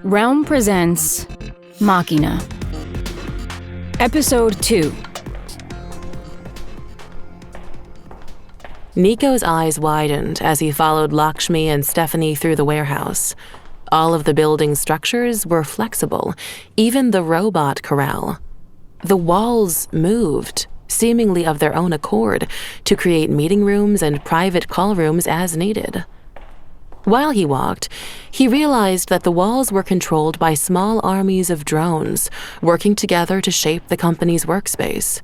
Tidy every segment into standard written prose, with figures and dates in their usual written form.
Realm presents Machina. Episode 2. Nico's eyes widened as he followed Lakshmi and Stephanie through the warehouse. All of the building's structures were flexible, even the robot corral. The walls moved, seemingly of their own accord, to create meeting rooms and private call rooms as needed. While he walked, he realized that the walls were controlled by small armies of drones, working together to shape the company's workspace.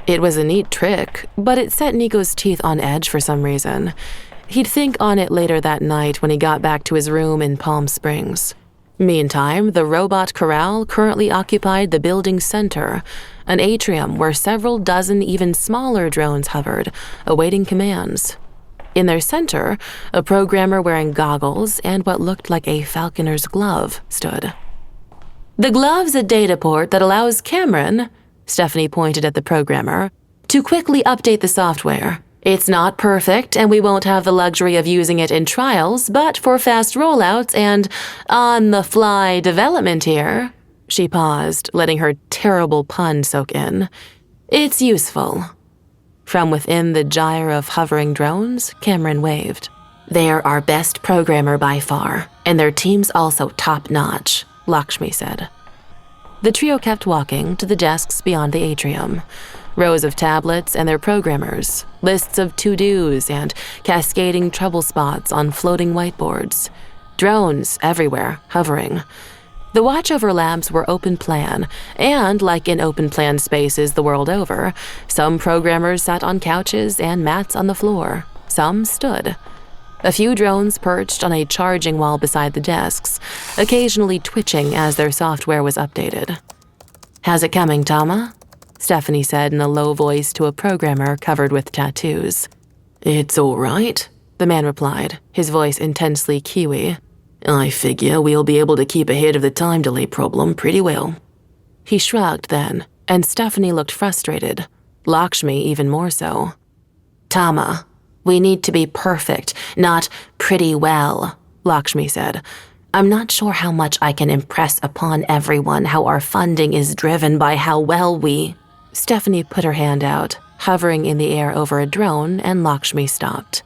It was a neat trick, but it set Nico's teeth on edge for some reason. He'd think on it later that night when he got back to his room in Palm Springs. Meantime, the robot corral currently occupied the building's center, an atrium where several dozen even smaller drones hovered, awaiting commands. In their center, a programmer wearing goggles and what looked like a falconer's glove stood. "The glove's a data port that allows Cameron," Stephanie pointed at the programmer, "to quickly update the software. It's not perfect, and we won't have the luxury of using it in trials, but for fast rollouts and on-the-fly development here," she paused, letting her terrible pun soak in, "it's useful." From within the gyre of hovering drones, Cameron waved. "They're our best programmer by far, and their team's also top-notch," Lakshmi said. The trio kept walking to the desks beyond the atrium. Rows of tablets and their programmers, lists of to-dos and cascading trouble spots on floating whiteboards. Drones everywhere, hovering. The watchover labs were open plan, and like in open plan spaces the world over, some programmers sat on couches and mats on the floor. Some stood. A few drones perched on a charging wall beside the desks, occasionally twitching as their software was updated. "How's it coming, Tama?" Stephanie said in a low voice to a programmer covered with tattoos. "It's all right," the man replied, his voice intensely Kiwi. "I figure we'll be able to keep ahead of the time delay problem pretty well." He shrugged then, and Stephanie looked frustrated, Lakshmi even more so. "Tama, we need to be perfect, not pretty well," Lakshmi said. "I'm not sure how much I can impress upon everyone how our funding is driven by how well we—" Stephanie put her hand out, hovering in the air over a drone, and Lakshmi stopped.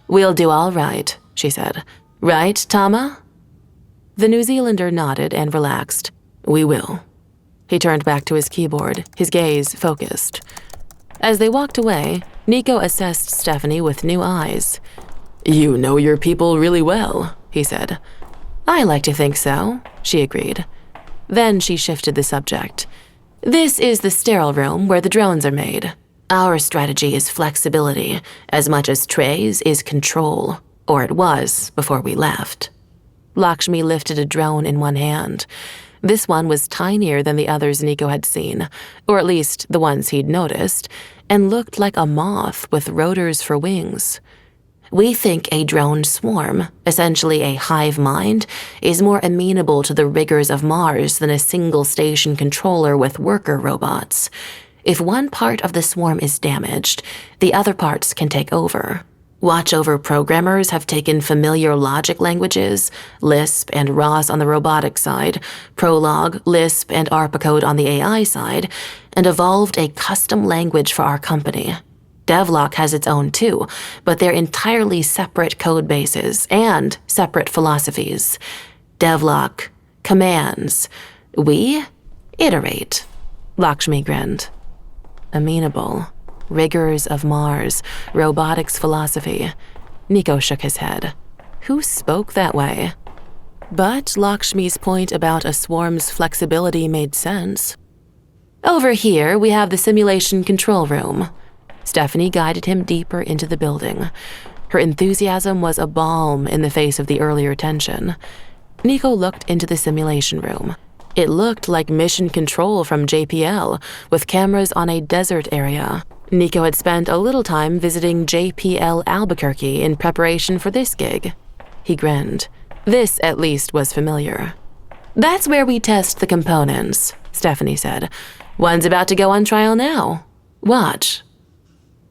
"We'll do all right," she said. "Right, Tama?" The New Zealander nodded and relaxed. "We will." He turned back to his keyboard, his gaze focused. As they walked away, Nico assessed Stephanie with new eyes. "You know your people really well," he said. "I like to think so," she agreed. Then she shifted the subject. "This is the sterile room where the drones are made. Our strategy is flexibility, as much as Trey's is control. Or it was before we left." Lakshmi lifted a drone in one hand. This one was tinier than the others Nico had seen, or at least the ones he'd noticed, and looked like a moth with rotors for wings. "We think a drone swarm, essentially a hive mind, is more amenable to the rigors of Mars than a single station controller with worker robots. If one part of the swarm is damaged, the other parts can take over. Watchover programmers have taken familiar logic languages, Lisp and ROS on the robotic side, Prolog, Lisp, and ARPA code on the AI side, and evolved a custom language for our company. Devlock has its own too, but they're entirely separate code bases and separate philosophies. Devlock commands. We iterate." Lakshmi grinned. "Amenable. Rigors of Mars, robotics philosophy." Nico shook his head. Who spoke that way? But Lakshmi's point about a swarm's flexibility made sense. "Over here, we have the simulation control room." Stephanie guided him deeper into the building. Her enthusiasm was a balm in the face of the earlier tension. Nico looked into the simulation room. It looked like mission control from JPL, with cameras on a desert area. Nico had spent a little time visiting JPL Albuquerque in preparation for this gig. He grinned. This, at least, was familiar. "That's where we test the components," Stephanie said. "One's about to go on trial now. Watch."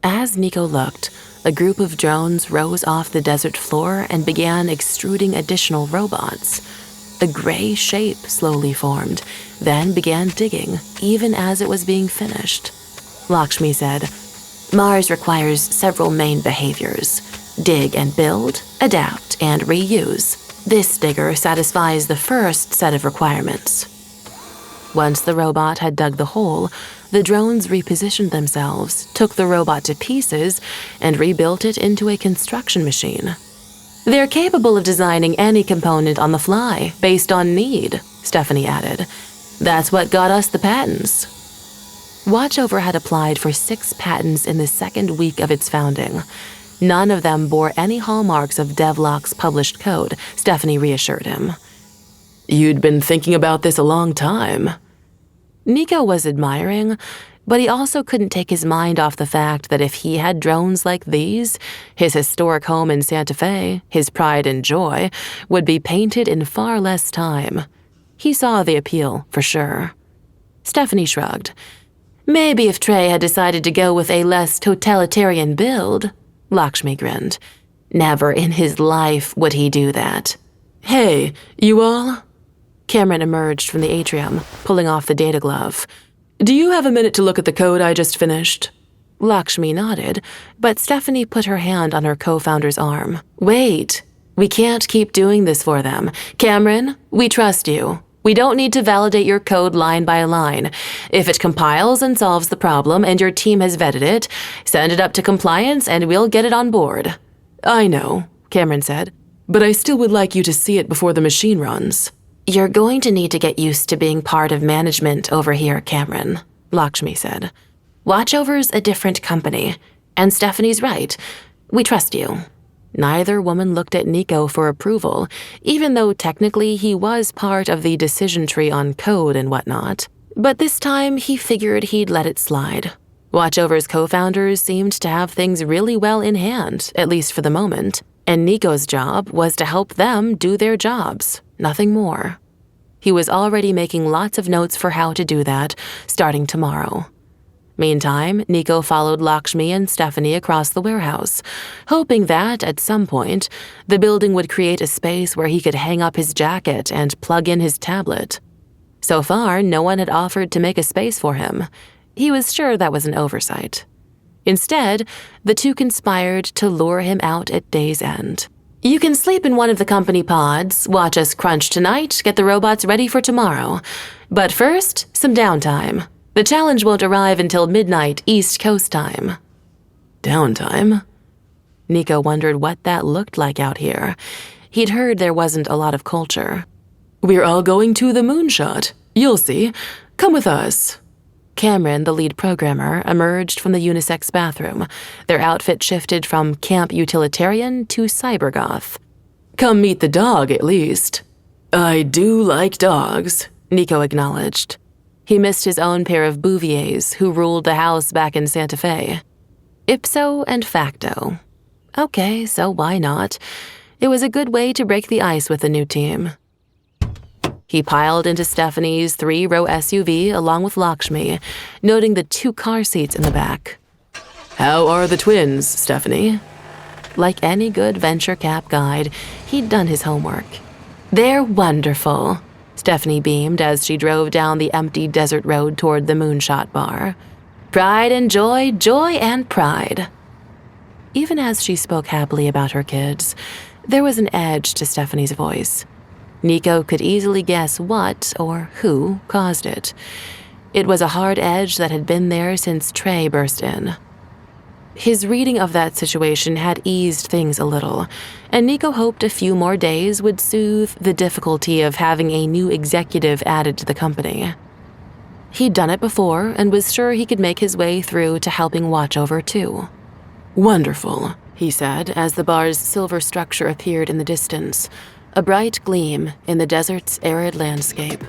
As Nico looked, a group of drones rose off the desert floor and began extruding additional robots. A gray shape slowly formed, then began digging, even as it was being finished. Lakshmi said, "Mars requires several main behaviors: dig and build, adapt, and reuse. This digger satisfies the first set of requirements." Once the robot had dug the hole, the drones repositioned themselves, took the robot to pieces, and rebuilt it into a construction machine. "They're capable of designing any component on the fly, based on need," Stephanie added. "That's what got us the patents." Watchover had applied for 6 patents in the second week of its founding. None of them bore any hallmarks of Devlock's published code, Stephanie reassured him. "You'd been thinking about this a long time." Nico was admiring, but he also couldn't take his mind off the fact that if he had drones like these, his historic home in Santa Fe, his pride and joy, would be painted in far less time. He saw the appeal, for sure. Stephanie shrugged. "Maybe if Trey had decided to go with a less totalitarian build," Lakshmi grinned. "Never in his life would he do that." "Hey, you all?" Cameron emerged from the atrium, pulling off the data glove. "Do you have a minute to look at the code I just finished?" Lakshmi nodded, but Stephanie put her hand on her co-founder's arm. "Wait, we can't keep doing this for them. Cameron, we trust you. We don't need to validate your code line by line. If it compiles and solves the problem and your team has vetted it, send it up to compliance and we'll get it on board." "I know," Cameron said, "but I still would like you to see it before the machine runs." "You're going to need to get used to being part of management over here, Cameron," Lakshmi said. "Watchover's a different company, and Stephanie's right. We trust you." Neither woman looked at Nico for approval, even though technically he was part of the decision tree on code and whatnot. But this time he figured he'd let it slide. Watchover's co-founders seemed to have things really well in hand, at least for the moment, and Nico's job was to help them do their jobs, nothing more. He was already making lots of notes for how to do that, starting tomorrow. Meantime, Nico followed Lakshmi and Stephanie across the warehouse, hoping that, at some point, the building would create a space where he could hang up his jacket and plug in his tablet. So far, no one had offered to make a space for him. He was sure that was an oversight. Instead, the two conspired to lure him out at day's end. "You can sleep in one of the company pods, watch us crunch tonight, get the robots ready for tomorrow. But first, some downtime. The challenge won't arrive until midnight East Coast time." Downtime? Nico wondered what that looked like out here. He'd heard there wasn't a lot of culture. "We're all going to the Moonshot. You'll see. Come with us." Cameron, the lead programmer, emerged from the unisex bathroom. Their outfit shifted from camp utilitarian to cybergoth. "Come meet the dog, at least." "I do like dogs," Nico acknowledged. He missed his own pair of Bouviers who ruled the house back in Santa Fe. Ipso and facto. Okay, so why not? It was a good way to break the ice with the new team. He piled into Stephanie's 3-row SUV along with Lakshmi, noting the 2 car seats in the back. "How are the twins, Stephanie?" Like any good venture cap guide, he'd done his homework. "They're wonderful," Stephanie beamed as she drove down the empty desert road toward the Moonshot bar. "Pride and joy, joy and pride." Even as she spoke happily about her kids, there was an edge to Stephanie's voice. Nico could easily guess what or who caused it. It was a hard edge that had been there since Trey burst in. His reading of that situation had eased things a little, and Nico hoped a few more days would soothe the difficulty of having a new executive added to the company. He'd done it before and was sure he could make his way through to helping Watchover too. "Wonderful," he said as the bar's silver structure appeared in the distance, a bright gleam in the desert's arid landscape.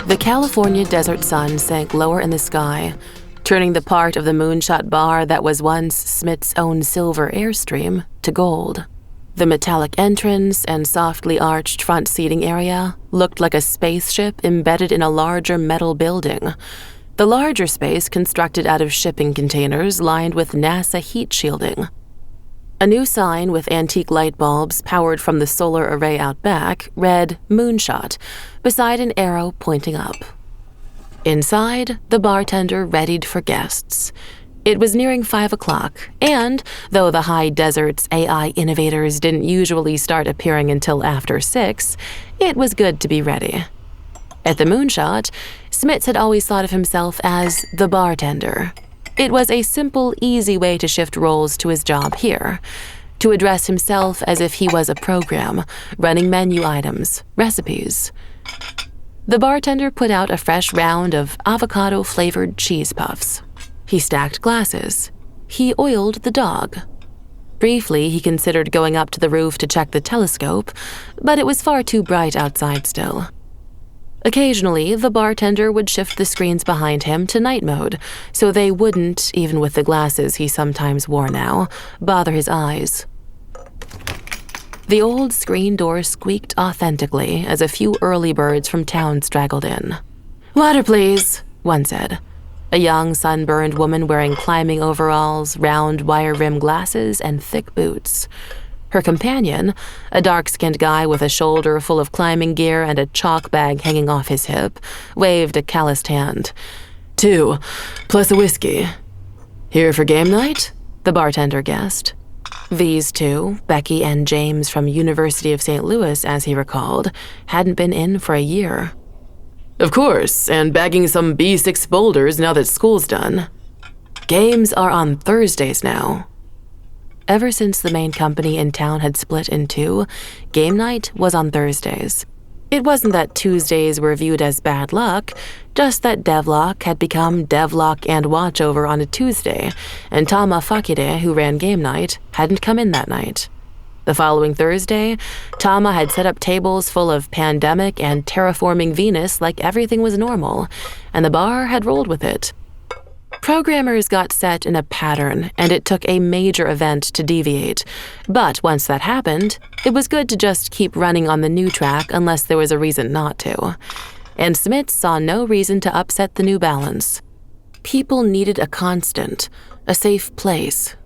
The California desert sun sank lower in the sky, turning the part of the Moonshot bar that was once Smith's own silver airstream to gold. The metallic entrance and softly arched front seating area looked like a spaceship embedded in a larger metal building, the larger space constructed out of shipping containers lined with NASA heat shielding. A new sign with antique light bulbs powered from the solar array out back read Moonshot, beside an arrow pointing up. Inside, the bartender readied for guests. It was nearing 5 o'clock, and though the high desert's AI innovators didn't usually start appearing until after 6, it was good to be ready. At the Moonshot, Smits had always thought of himself as the bartender. It was a simple, easy way to shift roles to his job here, to address himself as if he was a program, running menu items, recipes. The bartender put out a fresh round of avocado-flavored cheese puffs. He stacked glasses. He oiled the dog. Briefly, he considered going up to the roof to check the telescope, but it was far too bright outside still. Occasionally, the bartender would shift the screens behind him to night mode, so they wouldn't, even with the glasses he sometimes wore now, bother his eyes. The old screen door squeaked authentically as a few early birds from town straggled in. "Water, please," one said. A young, sunburned woman wearing climbing overalls, round wire-rimmed glasses, and thick boots. Her companion, a dark-skinned guy with a shoulder full of climbing gear and a chalk bag hanging off his hip, waved a calloused hand. "2, plus a whiskey." "Here for game night?" the bartender guessed. These two, Becky and James from University of St. Louis, as he recalled, hadn't been in for a year. "Of course, and bagging some B6 boulders now that school's done. Games are on Thursdays now." Ever since the main company in town had split in two, game night was on Thursdays. It wasn't that Tuesdays were viewed as bad luck, just that Devlock had become Devlock and Watchover on a Tuesday, and Tama Fakire, who ran game night, hadn't come in that night. The following Thursday, Tama had set up tables full of pandemic and terraforming Venus like everything was normal, and the bar had rolled with it. Programmers got set in a pattern, and it took a major event to deviate. But once that happened, it was good to just keep running on the new track unless there was a reason not to. And Smits saw no reason to upset the new balance. People needed a constant, a safe place.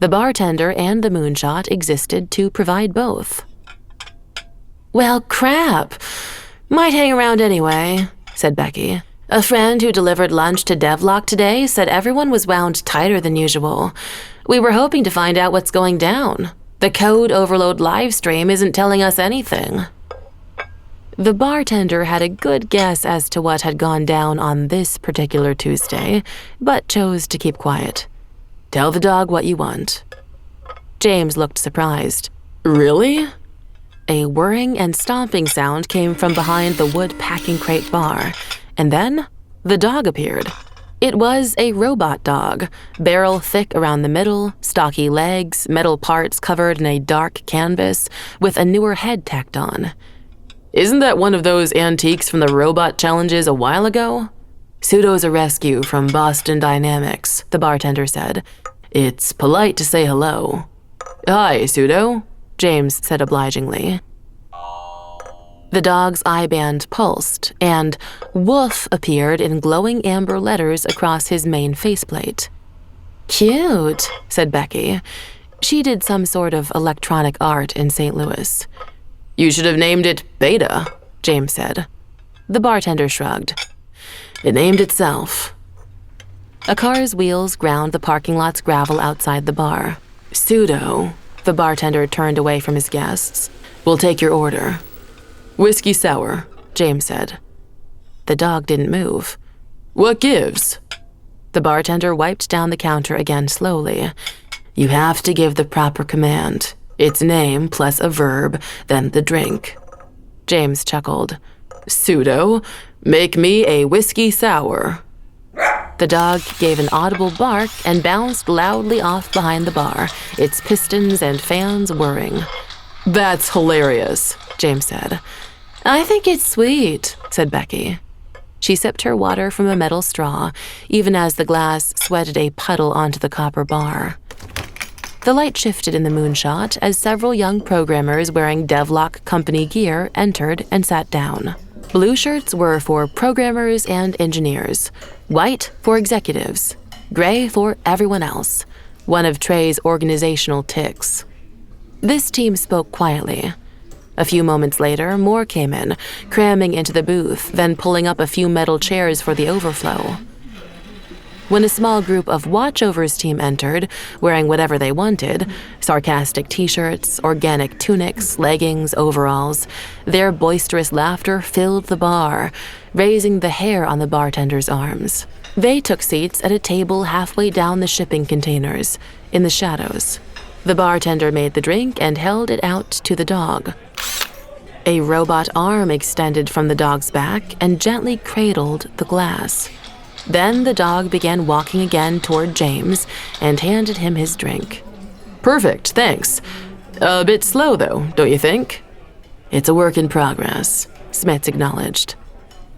The bartender and the Moonshot existed to provide both. "Well, crap. Might hang around anyway," said Becky. "A friend who delivered lunch to Devlock today said everyone was wound tighter than usual. We were hoping to find out what's going down. The Code Overload livestream isn't telling us anything." The bartender had a good guess as to what had gone down on this particular Tuesday, but chose to keep quiet. "Tell the dog what you want." James looked surprised. "Really?" A whirring and stomping sound came from behind the wood packing crate bar. And then, the dog appeared. It was a robot dog, barrel thick around the middle, stocky legs, metal parts covered in a dark canvas, with a newer head tacked on. "Isn't that one of those antiques from the robot challenges a while ago?" "Pseudo's a rescue from Boston Dynamics," the bartender said. "It's polite to say hello." "Hi, Pseudo," James said obligingly. The dog's eye band pulsed, and "Woof" appeared in glowing amber letters across his main faceplate. "Cute," said Becky. She did some sort of electronic art in St. Louis. "You should have named it Beta," James said. The bartender shrugged. "It named itself." A car's wheels ground the parking lot's gravel outside the bar. "Pseudo," the bartender turned away from his guests. "We'll take your order." "Whiskey sour," James said. The dog didn't move. "What gives?" The bartender wiped down the counter again slowly. "You have to give the proper command. Its name plus a verb, then the drink." James chuckled. "Pseudo, make me a whiskey sour." The dog gave an audible bark and bounced loudly off behind the bar, its pistons and fans whirring. "That's hilarious," James said. "I think it's sweet," said Becky. She sipped her water from a metal straw, even as the glass sweated a puddle onto the copper bar. The light shifted in the Moonshot as several young programmers wearing Devlock company gear entered and sat down. Blue shirts were for programmers and engineers, white for executives, gray for everyone else, one of Trey's organizational tics. This team spoke quietly. A few moments later, more came in, cramming into the booth, then pulling up a few metal chairs for the overflow. When a small group of Watchover's team entered, wearing whatever they wanted, sarcastic t-shirts, organic tunics, leggings, overalls, their boisterous laughter filled the bar, raising the hair on the bartender's arms. They took seats at a table halfway down the shipping containers, in the shadows. The bartender made the drink and held it out to the dog. A robot arm extended from the dog's back and gently cradled the glass. Then the dog began walking again toward James and handed him his drink. "Perfect, thanks. A bit slow, though, don't you think?" "It's a work in progress," Smits acknowledged.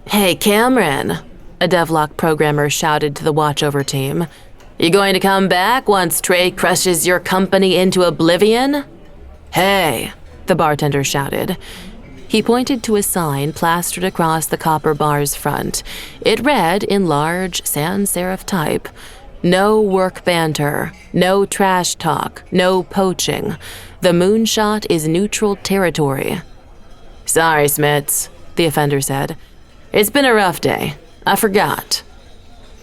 "Hey, Cameron," a devlock programmer shouted to the Watchover team. "You going to come back once Trey crushes your company into oblivion?" "Hey," the bartender shouted. He pointed to a sign plastered across the copper bar's front. It read in large sans serif type, "No work banter, no trash talk, no poaching. The Moonshot is neutral territory." "Sorry, Smits," the offender said. "It's been a rough day. I forgot."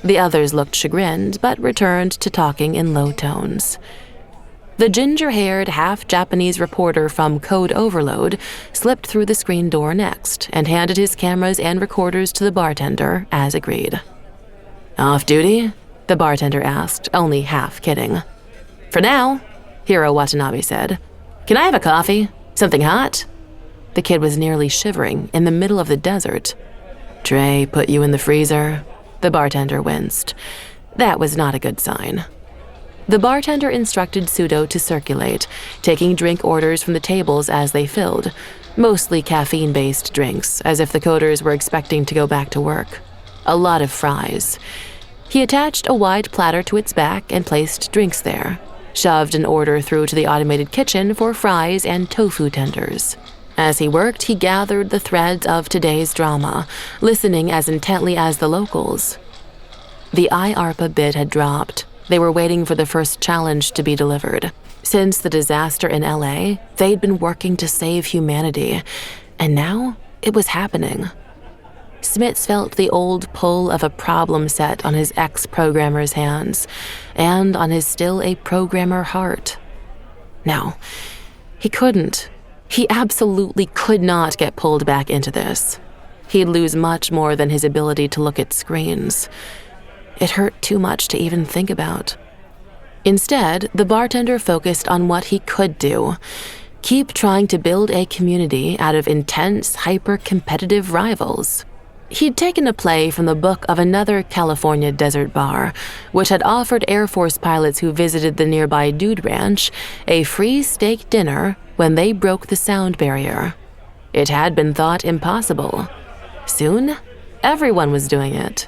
The others looked chagrined, but returned to talking in low tones. The ginger-haired, half-Japanese reporter from Code Overload slipped through the screen door next and handed his cameras and recorders to the bartender, as agreed. "Off duty?" the bartender asked, only half kidding. "For now," Hiro Watanabe said. "Can I have a coffee? Something hot?" The kid was nearly shivering in the middle of the desert. "Trey put you in the freezer?" The bartender winced. That was not a good sign. The bartender instructed Pseudo to circulate, taking drink orders from the tables as they filled, mostly caffeine-based drinks, as if the coders were expecting to go back to work. A lot of fries. He attached a wide platter to its back and placed drinks there, shoved an order through to the automated kitchen for fries and tofu tenders. As he worked, he gathered the threads of today's drama, listening as intently as the locals. The IARPA bid had dropped. They were waiting for the first challenge to be delivered. Since the disaster in LA, they'd been working to save humanity, and now it was happening. Smits felt the old pull of a problem set on his ex-programmer's hands, and on his still-a-programmer heart. No, he couldn't. He absolutely could not get pulled back into this. He'd lose much more than his ability to look at screens. It hurt too much to even think about. Instead, the bartender focused on what he could do. Keep trying to build a community out of intense, hyper-competitive rivals. He'd taken a play from the book of another California desert bar, which had offered Air Force pilots who visited the nearby Dude Ranch a free steak dinner when they broke the sound barrier. It had been thought impossible. Soon, everyone was doing it.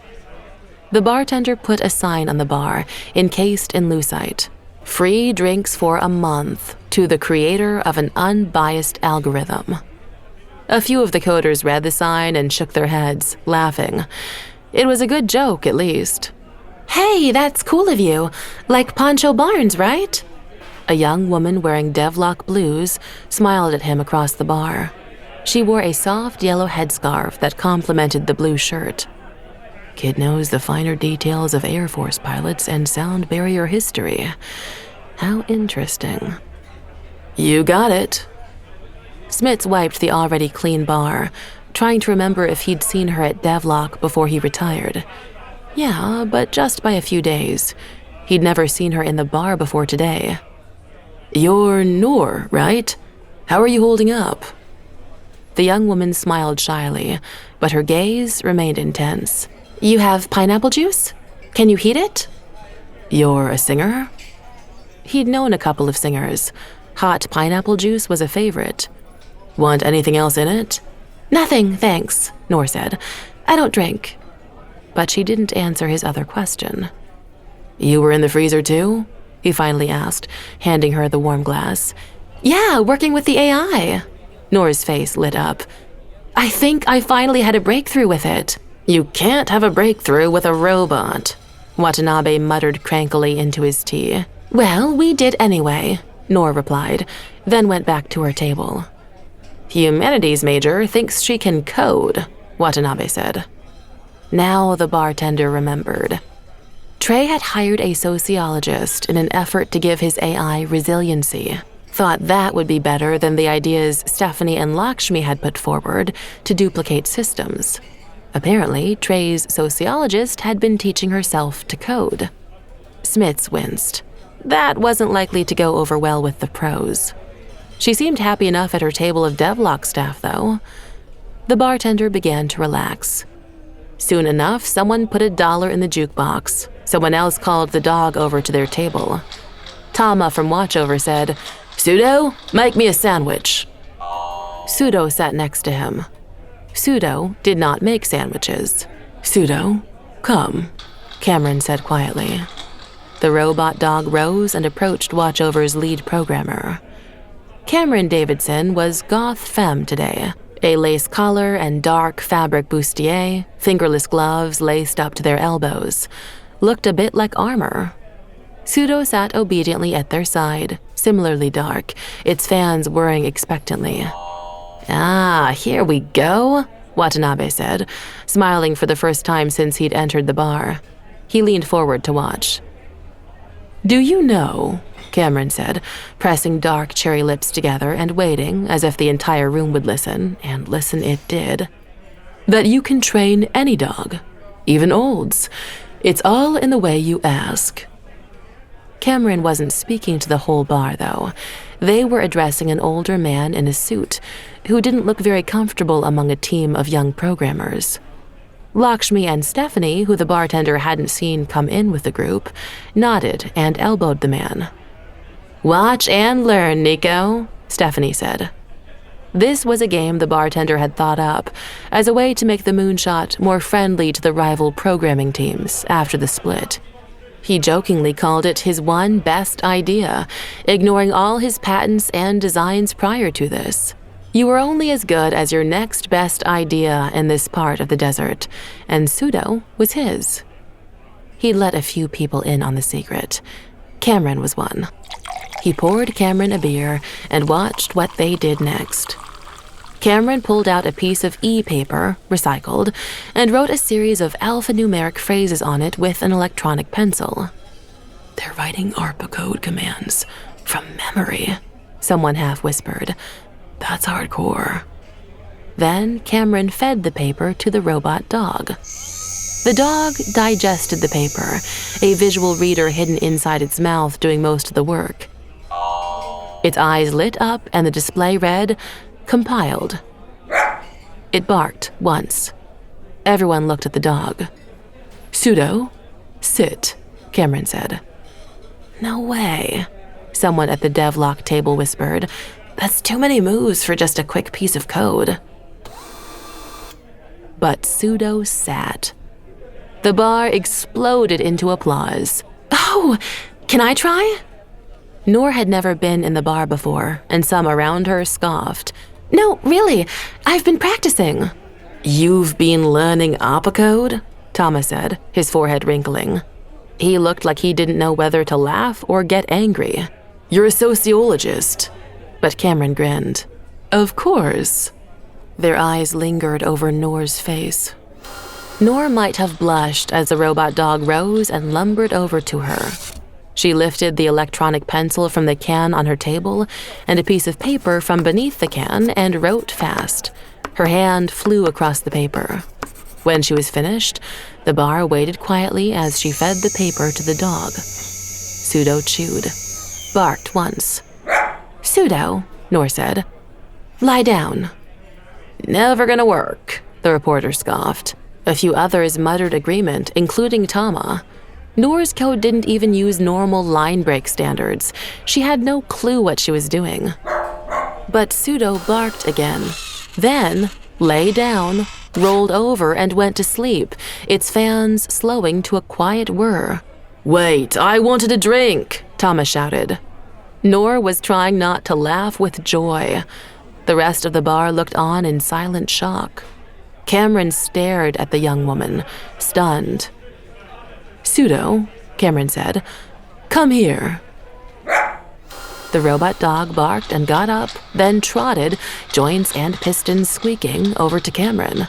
The bartender put a sign on the bar, encased in lucite. "Free drinks for a month to the creator of an unbiased algorithm." A few of the coders read the sign and shook their heads, laughing. It was a good joke, at least. "Hey, that's cool of you. Like Poncho Barnes, right?" A young woman wearing Devlock blues smiled at him across the bar. She wore a soft yellow headscarf that complemented the blue shirt. "Kid knows the finer details of Air Force pilots and sound barrier history. How interesting." "You got it." Smits wiped the already clean bar, trying to remember if he'd seen her at Devlock before he retired. Yeah, but just by a few days. He'd never seen her in the bar before today. "You're Noor, right? How are you holding up?" The young woman smiled shyly, but her gaze remained intense. "You have pineapple juice? Can you heat it?" "You're a singer?" He'd known a couple of singers. Hot pineapple juice was a favorite. "Want anything else in it?" "Nothing, thanks," Noor said. "I don't drink." But she didn't answer his other question. "You were in the freezer too?" he finally asked, handing her the warm glass. "Yeah, working with the AI." Noor's face lit up. "I think I finally had a breakthrough with it." "You can't have a breakthrough with a robot," Watanabe muttered crankily into his tea. Well, we did anyway, Nor replied, then went back to her table. Humanities major thinks she can code, Watanabe said. Now the bartender remembered. Trey had hired a sociologist in an effort to give his AI resiliency. Thought that would be better than the ideas Stephanie and Lakshmi had put forward to duplicate systems. Apparently, Trey's sociologist had been teaching herself to code. Smits winced. That wasn't likely to go over well with the pros. She seemed happy enough at her table of devlock staff, though. The bartender began to relax. Soon enough, someone put $1 in the jukebox. Someone else called the dog over to their table. Tama from Watchover said, "Pseudo, make me a sandwich." Pseudo sat next to him. Pseudo did not make sandwiches. "Pseudo, come," Cameron said quietly. The robot dog rose and approached Watchover's lead programmer. Cameron Davidson was goth femme today. A lace collar and dark fabric bustier, fingerless gloves laced up to their elbows. Looked a bit like armor. Pseudo sat obediently at their side, similarly dark, its fans whirring expectantly. "Ah, here we go," Watanabe said, smiling for the first time since he'd entered the bar. He leaned forward to watch. "Do you know," Cameron said, pressing dark cherry lips together and waiting as if the entire room would listen, and listen it did, "that you can train any dog, even olds. It's all in the way you ask." Cameron wasn't speaking to the whole bar, though. They were addressing an older man in a suit who didn't look very comfortable among a team of young programmers. Lakshmi and Stephanie, who the bartender hadn't seen come in with the group, nodded and elbowed the man. "Watch and learn, Nico," Stephanie said. This was a game the bartender had thought up as a way to make the Moonshot more friendly to the rival programming teams after the split. He jokingly called it his one best idea, ignoring all his patents and designs prior to this. You were only as good as your next best idea in this part of the desert, and Pseudo was his. He'd let a few people in on the secret. Cameron was one. He poured Cameron a beer and watched what they did next. Cameron pulled out a piece of e-paper, recycled, and wrote a series of alphanumeric phrases on it with an electronic pencil. "They're writing ARPA code commands from memory," someone half whispered. "That's hardcore." Then Cameron fed the paper to the robot dog. The dog digested the paper, a visual reader hidden inside its mouth doing most of the work. Its eyes lit up and the display read, "Compiled." It barked once. Everyone looked at the dog. "Pseudo, sit," Cameron said. "No way," someone at the devlock table whispered. "That's too many moves for just a quick piece of code." But Pseudo sat. The bar exploded into applause. "Oh, can I try?" Noor had never been in the bar before, and some around her scoffed. "No, really, I've been practicing." "You've been learning ARPA code?" Thomas said, his forehead wrinkling. He looked like he didn't know whether to laugh or get angry. "You're a sociologist." But Cameron grinned. "Of course." Their eyes lingered over Noor's face. Noor might have blushed as the robot dog rose and lumbered over to her. She lifted the electronic pencil from the can on her table and a piece of paper from beneath the can and wrote fast. Her hand flew across the paper. When she was finished, the bar waited quietly as she fed the paper to the dog. Pseudo chewed. Barked once. "Pseudo," Noor said. "Lie down." "Never gonna work," the reporter scoffed. A few others muttered agreement, including Tama. Noor's code didn't even use normal line break standards. She had no clue what she was doing. But Pseudo barked again. Then lay down, rolled over, and went to sleep, its fans slowing to a quiet whir. "Wait, I wanted a drink," Thomas shouted. Noor was trying not to laugh with joy. The rest of the bar looked on in silent shock. Cameron stared at the young woman, stunned. "Pseudo," Cameron said, "come here." The robot dog barked and got up, then trotted, joints and pistons squeaking, over to Cameron.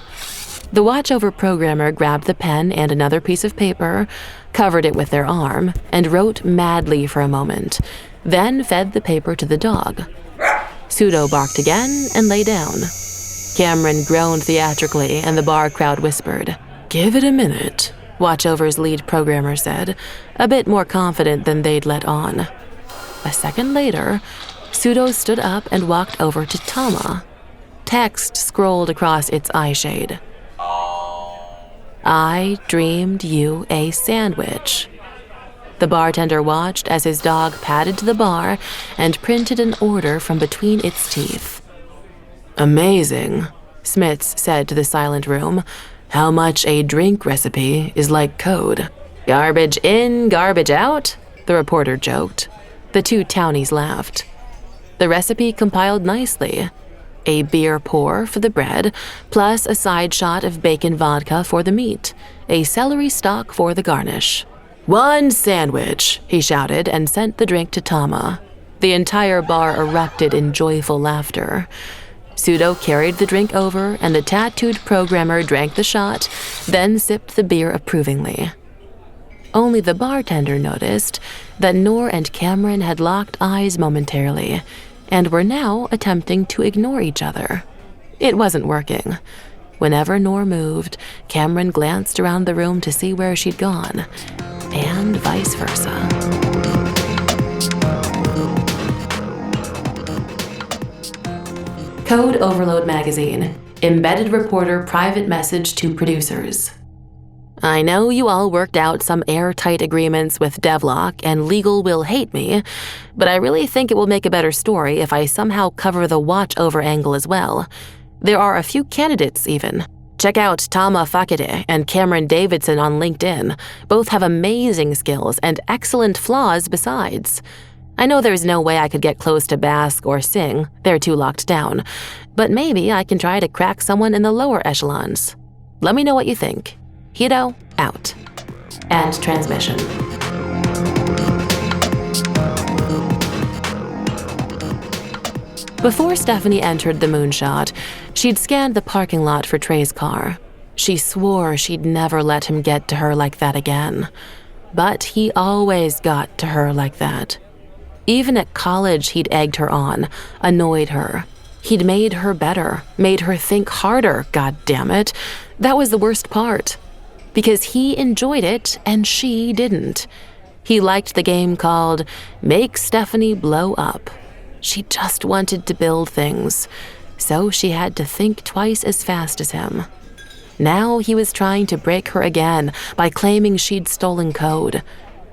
The watchover programmer grabbed the pen and another piece of paper, covered it with their arm, and wrote madly for a moment, then fed the paper to the dog. Pseudo barked again and lay down. Cameron groaned theatrically, and the bar crowd whispered. "Give it a minute," watchover's lead programmer said, a bit more confident than they'd let on. A second later, Pseudo stood up and walked over to Tama. Text scrolled across its eyeshade. "I dreamed you a sandwich." The bartender watched as his dog padded to the bar and printed an order from between its teeth. "Amazing," Smits said to the silent room. "How much a drink recipe is like code." "Garbage in, garbage out," the reporter joked. The two townies laughed. The recipe compiled nicely. A beer pour for the bread, plus a side shot of bacon vodka for the meat, a celery stalk for the garnish. "One sandwich," he shouted and sent the drink to Tama. The entire bar erupted in joyful laughter. Pseudo carried the drink over, and the tattooed programmer drank the shot, then sipped the beer approvingly. Only the bartender noticed that Noor and Cameron had locked eyes momentarily and were now attempting to ignore each other. It wasn't working. Whenever Noor moved, Cameron glanced around the room to see where she'd gone, and vice versa. Code Overload Magazine. Embedded reporter private message to producers. I know you all worked out some airtight agreements with Devlock and legal will hate me, but I really think it will make a better story if I somehow cover the watch-over angle as well. There are a few candidates, even. Check out Tama Fakide and Cameron Davidson on LinkedIn. Both have amazing skills and excellent flaws besides. I know there's no way I could get close to Bask or Singh, they're too locked down, but maybe I can try to crack someone in the lower echelons. Let me know what you think. Hito, out. End transmission. Before Stephanie entered the Moonshot, she'd scanned the parking lot for Trey's car. She swore she'd never let him get to her like that again. But he always got to her like that. Even at college, he'd egged her on, annoyed her. He'd made her better, made her think harder, goddammit. That was the worst part. Because he enjoyed it and she didn't. He liked the game called Make Stephanie Blow Up. She just wanted to build things, so she had to think twice as fast as him. Now he was trying to break her again by claiming she'd stolen code,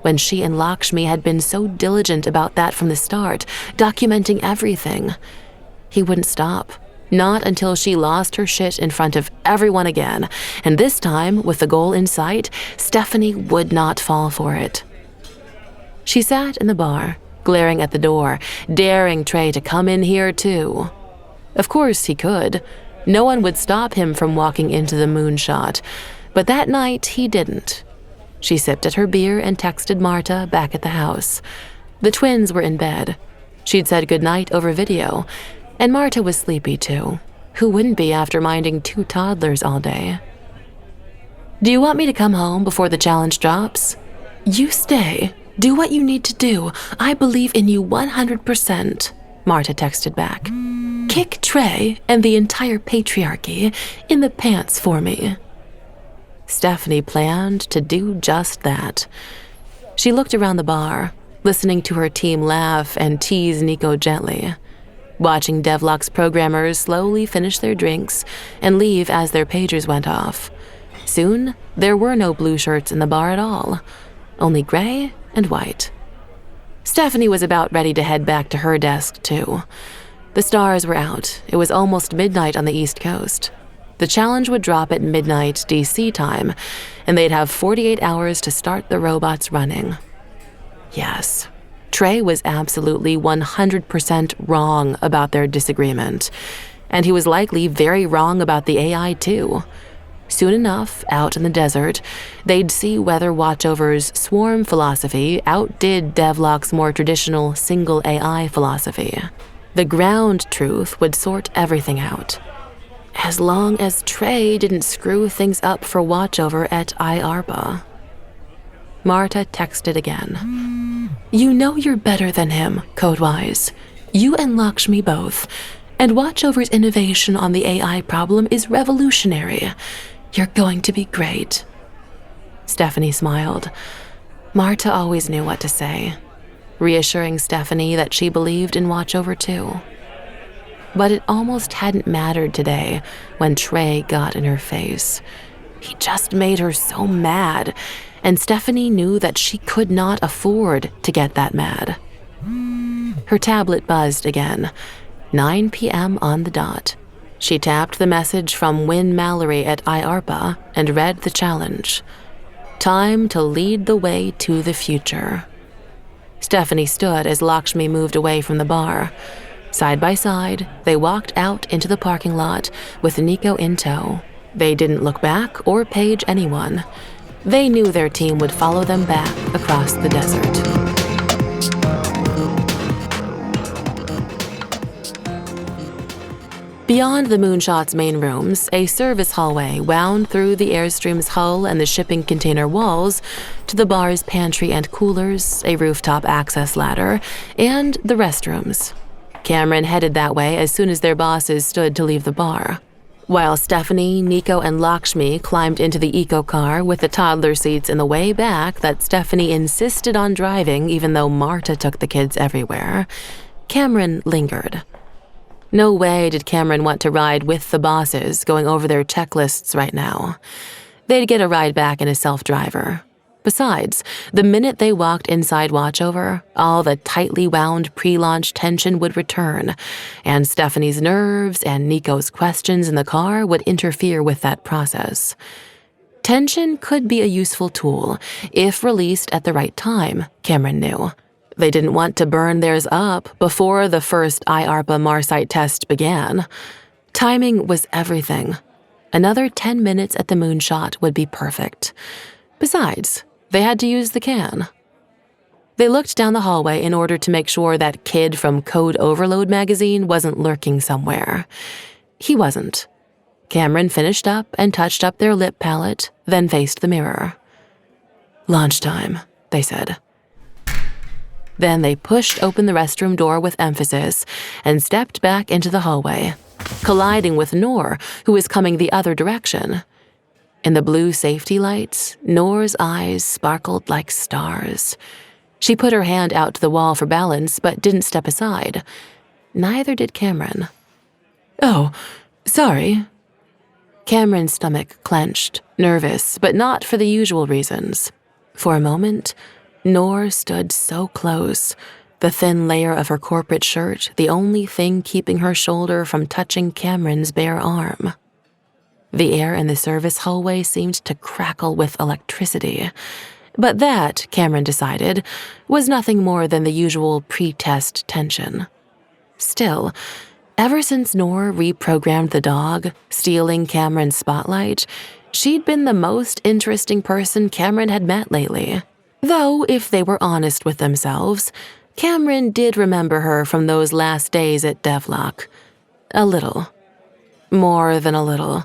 when she and Lakshmi had been so diligent about that from the start, documenting everything. He wouldn't stop. Not until she lost her shit in front of everyone again, and this time, with the goal in sight, Stephanie would not fall for it. She sat in the bar, glaring at the door, daring Trey to come in here too. Of course he could. No one would stop him from walking into the Moonshot, but that night he didn't. She sipped at her beer and texted Marta back at the house. The twins were in bed. She'd said goodnight over video, and Marta was sleepy too. Who wouldn't be after minding 2 toddlers all day? "Do you want me to come home before the challenge drops?" "You stay. Do what you need to do. I believe in you 100%, Marta texted back. "Kick Trey and the entire patriarchy in the pants for me." Stephanie planned to do just that. She looked around the bar, listening to her team laugh and tease Nico gently, watching Devlock's programmers slowly finish their drinks and leave as their pagers went off. Soon, there were no blue shirts in the bar at all, only gray and white. Stephanie was about ready to head back to her desk, too. The stars were out. It was almost midnight on the East Coast. The challenge would drop at midnight DC time, and they'd have 48 hours to start the robots running. Yes, Trey was absolutely 100% wrong about their disagreement, and he was likely very wrong about the AI too. Soon enough, out in the desert, they'd see whether Watchover's swarm philosophy outdid Devlock's more traditional single AI philosophy. The ground truth would sort everything out. As long as Trey didn't screw things up for Watchover at IARPA. Marta texted again. You know you're better than him, Codewise. You and Lakshmi both. And Watchover's innovation on the AI problem is revolutionary. You're going to be great. Stephanie smiled. Marta always knew what to say, reassuring Stephanie that she believed in Watchover too. But it almost hadn't mattered today when Trey got in her face. He just made her so mad, and Stephanie knew that she could not afford to get that mad. Her tablet buzzed again. 9 p.m. on the dot. She tapped the message from Win Mallory at IARPA and read the challenge. Time to lead the way to the future. Stephanie stood as Lakshmi moved away from the bar. Side by side, they walked out into the parking lot with Nico in tow. They didn't look back or page anyone. They knew their team would follow them back across the desert. Beyond the Moonshot's main rooms, a service hallway wound through the Airstream's hull and the shipping container walls to the bar's pantry and coolers, a rooftop access ladder, and the restrooms. Cameron headed that way as soon as their bosses stood to leave the bar. While Stephanie, Nico, and Lakshmi climbed into the eco-car with the toddler seats in the way back that Stephanie insisted on driving even though Marta took the kids everywhere, Cameron lingered. No way did Cameron want to ride with the bosses going over their checklists right now. They'd get a ride back in a self-driver. Besides, the minute they walked inside Watchover, all the tightly wound pre-launch tension would return, and Stephanie's nerves and Nico's questions in the car would interfere with that process. Tension could be a useful tool, if released at the right time, Cameron knew. They didn't want to burn theirs up before the first IARPA Marsite test began. Timing was everything. Another 10 minutes at the Moonshot would be perfect. Besides, they had to use the can. They looked down the hallway in order to make sure that kid from Code Overload magazine wasn't lurking somewhere. He wasn't. Cameron finished up and touched up their lip palette, then faced the mirror. Launch time, they said. Then they pushed open the restroom door with emphasis and stepped back into the hallway, colliding with Noor, who was coming the other direction. In the blue safety lights, Noor's eyes sparkled like stars. She put her hand out to the wall for balance, but didn't step aside. Neither did Cameron. Oh, sorry. Cameron's stomach clenched, nervous, but not for the usual reasons. For a moment, Noor stood so close, the thin layer of her corporate shirt the only thing keeping her shoulder from touching Cameron's bare arm. The air in the service hallway seemed to crackle with electricity, but that, Cameron decided, was nothing more than the usual pre-test tension. Still, ever since Noor reprogrammed the dog, stealing Cameron's spotlight, she'd been the most interesting person Cameron had met lately. Though, if they were honest with themselves, Cameron did remember her from those last days at Devlock. A little. More than a little.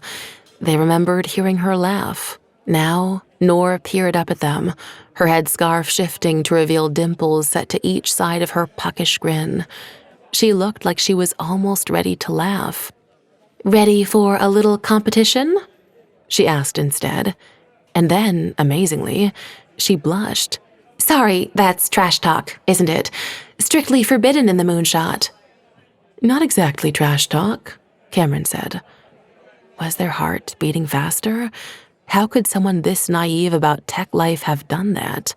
They remembered hearing her laugh. Now, Noor peered up at them, her headscarf shifting to reveal dimples set to each side of her puckish grin. She looked like she was almost ready to laugh. "Ready for a little competition?" she asked instead. And then, amazingly, she blushed. "Sorry, that's trash talk, isn't it? Strictly forbidden in the Moonshot." "Not exactly trash talk," Cameron said. Was their heart beating faster? How could someone this naive about tech life have done that?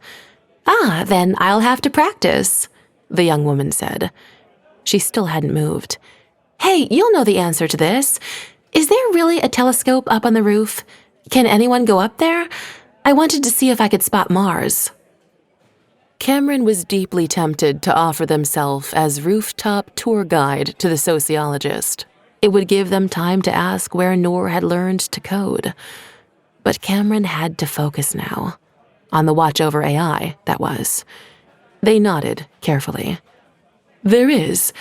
"Ah, then I'll have to practice," the young woman said. She still hadn't moved. "Hey, you'll know the answer to this. Is there really a telescope up on the roof? Can anyone go up there? I wanted to see if I could spot Mars." Cameron was deeply tempted to offer themselves as rooftop tour guide to the sociologist. It would give them time to ask where Noor had learned to code. But Cameron had to focus now. On the watch over AI, that was. They nodded carefully. There is,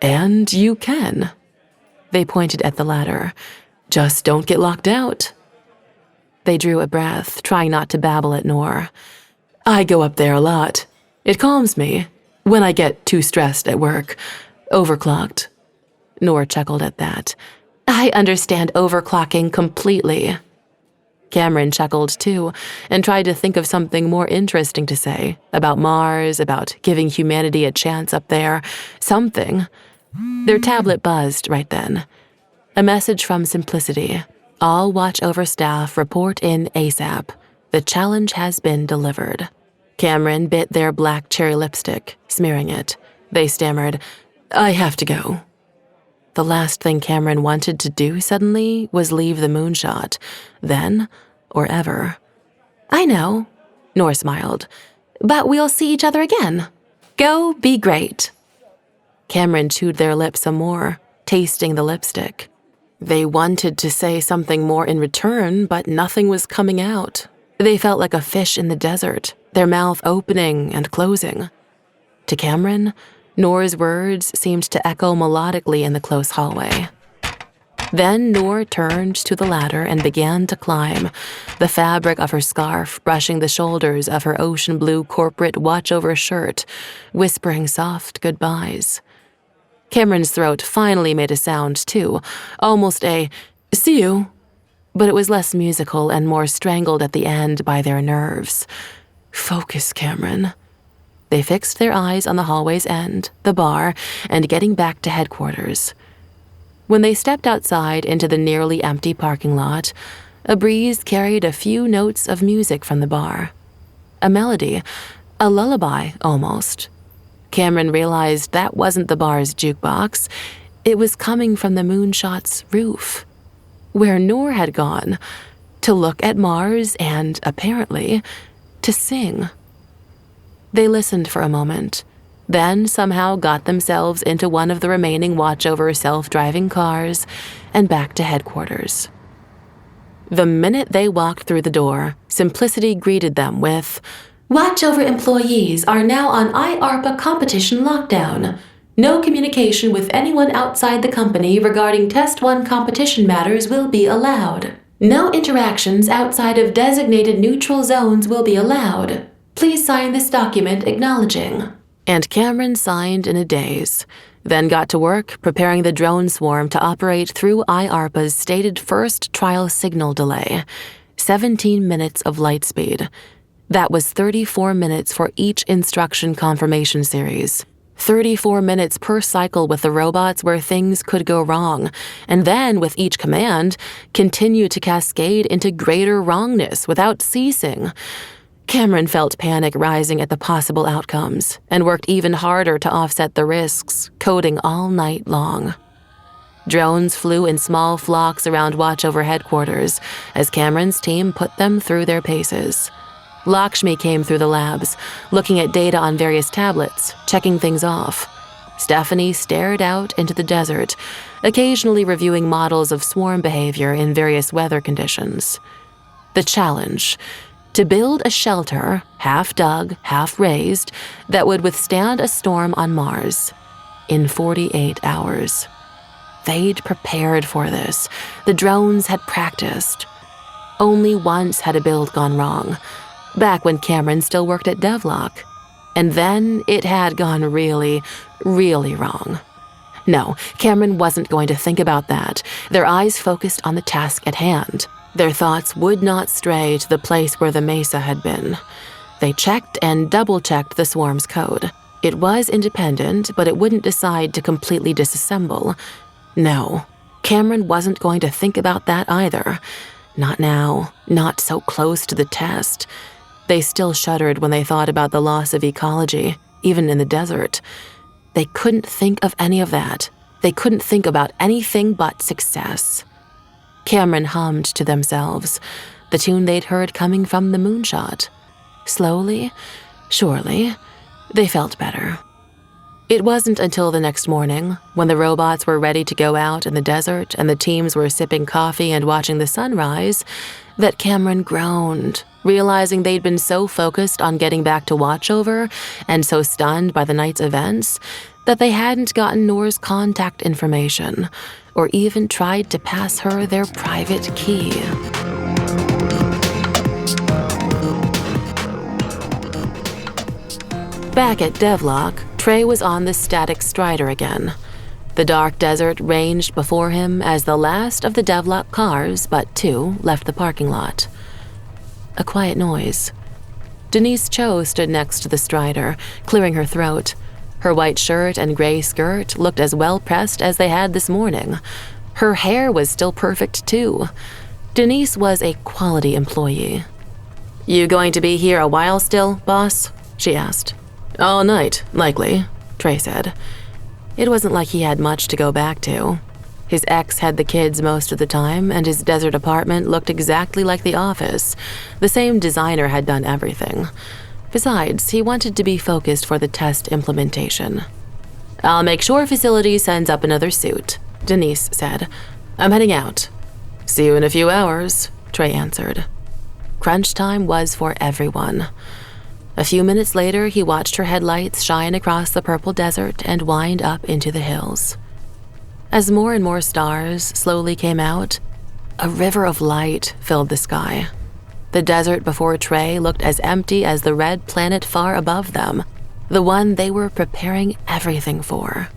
and you can. They pointed at the ladder. Just don't get locked out. They drew a breath, trying not to babble at Noor. I go up there a lot. It calms me when I get too stressed at work. Overclocked. Noor chuckled at that. I understand overclocking completely. Cameron chuckled too and tried to think of something more interesting to say about Mars, about giving humanity a chance up there, something. Their tablet buzzed right then. A message from Simplicity. All watch-over staff report in ASAP. The challenge has been delivered. Cameron bit their black cherry lipstick, smearing it. They stammered, I have to go. The last thing Cameron wanted to do suddenly was leave the Moonshot. Then, or ever. I know, Noor smiled. But we'll see each other again. Go be great. Cameron chewed their lips some more, tasting the lipstick. They wanted to say something more in return, but nothing was coming out. They felt like a fish in the desert, their mouth opening and closing. To Cameron, Noor's words seemed to echo melodically in the close hallway. Then Noor turned to the ladder and began to climb, the fabric of her scarf brushing the shoulders of her ocean blue corporate watch-over shirt, whispering soft goodbyes. Cameron's throat finally made a sound, too, almost a, see you, but it was less musical and more strangled at the end by their nerves. Focus, Cameron. They fixed their eyes on the hallway's end, the bar, and getting back to headquarters. When they stepped outside into the nearly empty parking lot, a breeze carried a few notes of music from the bar. A melody, a lullaby, almost. Cameron realized that wasn't the bar's jukebox. It was coming from the Moonshot's roof, where Noor had gone, to look at Mars and, apparently, to sing. They listened for a moment, then somehow got themselves into one of the remaining watch-over self-driving cars and back to headquarters. The minute they walked through the door, Simplicity greeted them with, Watch-over employees are now on IARPA competition lockdown. No communication with anyone outside the company regarding Test 1 competition matters will be allowed. No interactions outside of designated neutral zones will be allowed. Please sign this document acknowledging. And Cameron signed in a daze, then got to work preparing the drone swarm to operate through IARPA's stated first trial signal delay, 17 minutes of light speed. That was 34 minutes for each instruction confirmation series. 34 minutes per cycle with the robots where things could go wrong, and then, with each command, continue to cascade into greater wrongness without ceasing. Cameron felt panic rising at the possible outcomes and worked even harder to offset the risks, coding all night long. Drones flew in small flocks around watch-over headquarters as Cameron's team put them through their paces. Lakshmi came through the labs, looking at data on various tablets, checking things off. Stephanie stared out into the desert, occasionally reviewing models of swarm behavior in various weather conditions. The challenge: to build a shelter, half dug, half raised, that would withstand a storm on Mars in 48 hours. They'd prepared for this. The drones had practiced. Only once had a build gone wrong, back when Cameron still worked at Devlock. And then it had gone really, really wrong. No, Cameron wasn't going to think about that. Their eyes focused on the task at hand. Their thoughts would not stray to the place where the mesa had been. They checked and double-checked the swarm's code. It was independent, but it wouldn't decide to completely disassemble. No, Cameron wasn't going to think about that either. Not now, not so close to the test. They still shuddered when they thought about the loss of ecology, even in the desert. They couldn't think of any of that. They couldn't think about anything but success. Cameron hummed to themselves, the tune they'd heard coming from the Moonshot. Slowly, surely, they felt better. It wasn't until the next morning, when the robots were ready to go out in the desert and the teams were sipping coffee and watching the sunrise, that Cameron groaned, realizing they'd been so focused on getting back to watchover and so stunned by the night's events that they hadn't gotten Noor's contact information or even tried to pass her their private key. Back at Devlock, Trey was on the static strider again. The dark desert ranged before him as the last of the Devlock cars, but 2, left the parking lot. A quiet noise. Denise Cho stood next to the strider, clearing her throat. Her white shirt and gray skirt looked as well-pressed as they had this morning. Her hair was still perfect, too. Denise was a quality employee. "You going to be here a while still, boss?" she asked. "All night, likely," Trey said. It wasn't like he had much to go back to. His ex had the kids most of the time, and his desert apartment looked exactly like the office. The same designer had done everything. Besides, he wanted to be focused for the test implementation. "I'll make sure facility sends up another suit," Denise said. "I'm heading out." "See you in a few hours," Trey answered. Crunch time was for everyone. A few minutes later, he watched her headlights shine across the purple desert and wind up into the hills. As more and more stars slowly came out, a river of light filled the sky. The desert before Trey looked as empty as the red planet far above them, the one they were preparing everything for.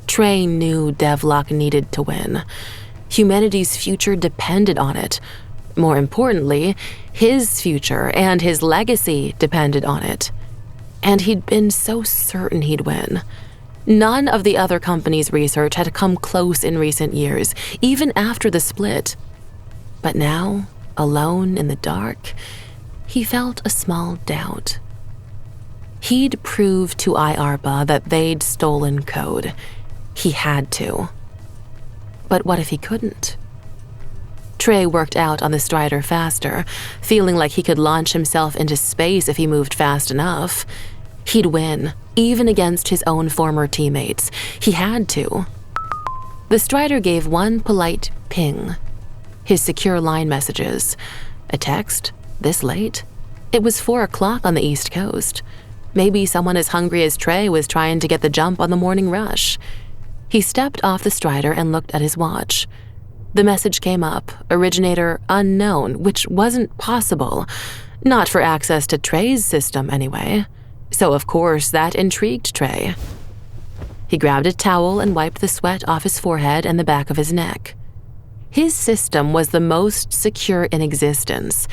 Trey knew Devlock needed to win. Humanity's future depended on it. More importantly, his future and his legacy depended on it. And he'd been so certain he'd win. None of the other companies' research had come close in recent years, even after the split. But now, alone in the dark, he felt a small doubt. He'd proved to IARPA that they'd stolen code. He had to. But what if he couldn't? Trey worked out on the strider faster, feeling like he could launch himself into space if he moved fast enough. He'd win, even against his own former teammates. He had to. The strider gave one polite ping. His secure line messages. A text? This late? It was 4 o'clock on the East Coast. Maybe someone as hungry as Trey was trying to get the jump on the morning rush. He stepped off the strider and looked at his watch. The message came up, originator unknown, which wasn't possible. Not for access to Trey's system, anyway. So, of course, that intrigued Trey. He grabbed a towel and wiped the sweat off his forehead and the back of his neck. His system was the most secure in existence.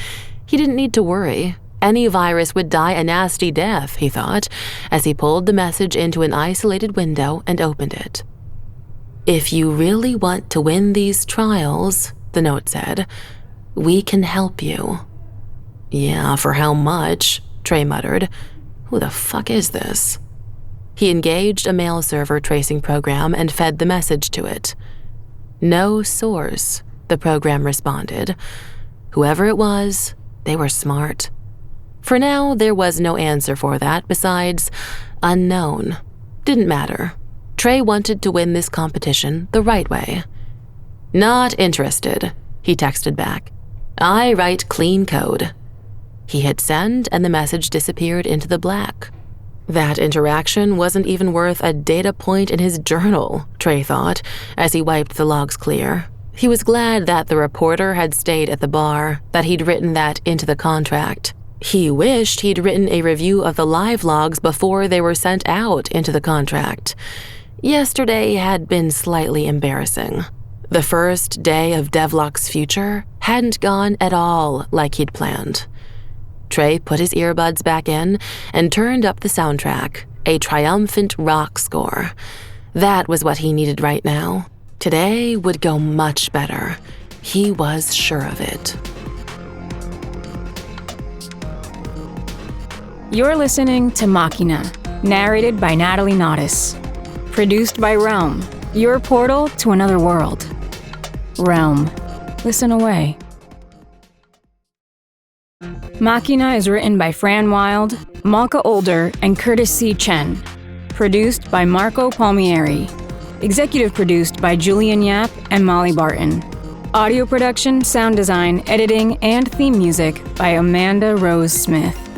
He didn't need to worry. Any virus would die a nasty death, he thought, as he pulled the message into an isolated window and opened it. "If you really want to win these trials," the note said, "we can help you." "Yeah, for how much?" Trey muttered. "Who the fuck is this?" He engaged a mail server tracing program and fed the message to it. "No source," the program responded. Whoever it was, they were smart. For now, there was no answer for that besides unknown. Didn't matter. Trey wanted to win this competition the right way. "Not interested," he texted back. "I write clean code." He hit send and the message disappeared into the black. That interaction wasn't even worth a data point in his journal, Trey thought, as he wiped the logs clear. He was glad that the reporter had stayed at the bar, that he'd written that into the contract. He wished he'd written a review of the live logs before they were sent out into the contract. Yesterday had been slightly embarrassing. The first day of Devlock's future hadn't gone at all like he'd planned. Trey put his earbuds back in and turned up the soundtrack, a triumphant rock score. That was what he needed right now. Today would go much better. He was sure of it. You're listening to Machina, narrated by Natalie Naudis. Produced by Realm, your portal to another world. Realm, listen away. Machina is written by Fran Wilde, Malka Older, and Curtis C. Chen. Produced by Marco Palmieri. Executive produced by Julian Yap and Molly Barton. Audio production, sound design, editing, and theme music by Amanda Rose Smith.